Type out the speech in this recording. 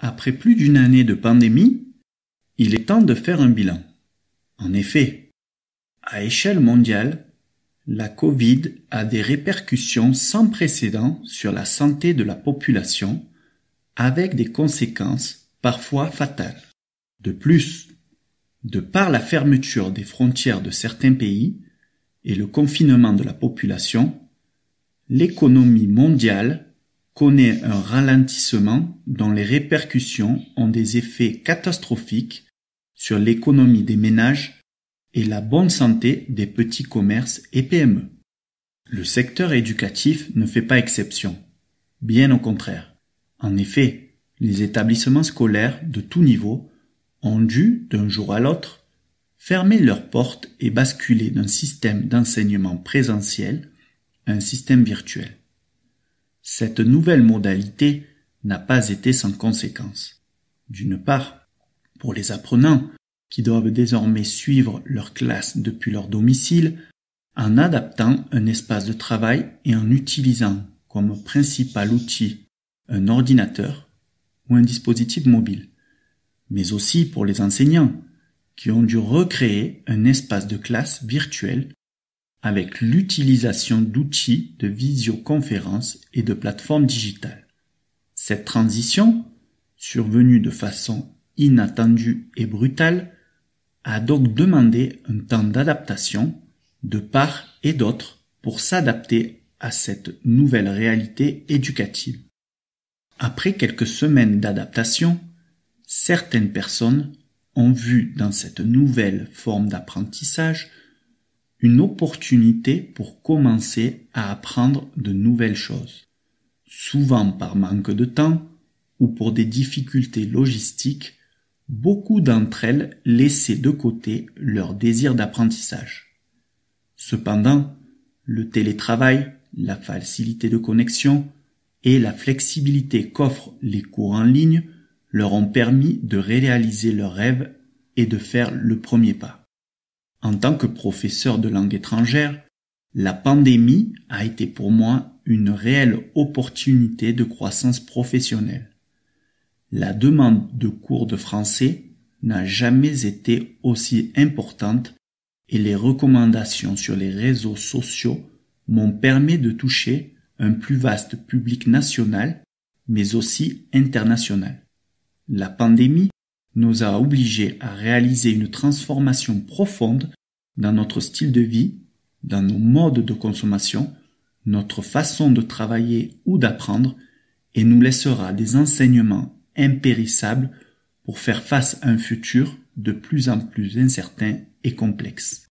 Après plus d'une année de pandémie, il est temps de faire un bilan. En effet, à échelle mondiale, la Covid a des répercussions sans précédent sur la santé de la population, avec des conséquences parfois fatales. De plus, de par la fermeture des frontières de certains pays et le confinement de la population, l'économie mondiale connaît un ralentissement dont les répercussions ont des effets catastrophiques sur l'économie des ménages et la bonne santé des petits commerces et PME. Le secteur éducatif ne fait pas exception, bien au contraire. En effet, les établissements scolaires de tout niveau ont dû, d'un jour à l'autre, fermer leurs portes et basculer d'un système d'enseignement présentiel à un système virtuel. Cette nouvelle modalité n'a pas été sans conséquences. D'une part, pour les apprenants qui doivent désormais suivre leur classe depuis leur domicile en adaptant un espace de travail et en utilisant comme principal outil un ordinateur ou un dispositif mobile, mais aussi pour les enseignants qui ont dû recréer un espace de classe virtuel avec l'utilisation d'outils de visioconférence et de plateformes digitales. Cette transition, survenue de façon inattendue et brutale, a donc demandé un temps d'adaptation de part et d'autre pour s'adapter à cette nouvelle réalité éducative. Après quelques semaines d'adaptation, certaines personnes ont vu dans cette nouvelle forme d'apprentissage une opportunité pour commencer à apprendre de nouvelles choses, souvent par manque de temps ou pour des difficultés logistiques. Beaucoup d'entre elles laissaient de côté leur désir d'apprentissage. Cependant, le télétravail, la facilité de connexion et la flexibilité qu'offrent les cours en ligne leur ont permis de réaliser leurs rêves et de faire le premier pas. En tant que professeur de langue étrangère, la pandémie a été pour moi une réelle opportunité de croissance professionnelle. La demande de cours de français n'a jamais été aussi importante et les recommandations sur les réseaux sociaux m'ont permis de toucher un plus vaste public national, mais aussi international. La pandémie nous a obligés à réaliser une transformation profonde dans notre style de vie, dans nos modes de consommation, notre façon de travailler ou d'apprendre, et nous laissera des enseignements impérissables pour faire face à un futur de plus en plus incertain et complexe.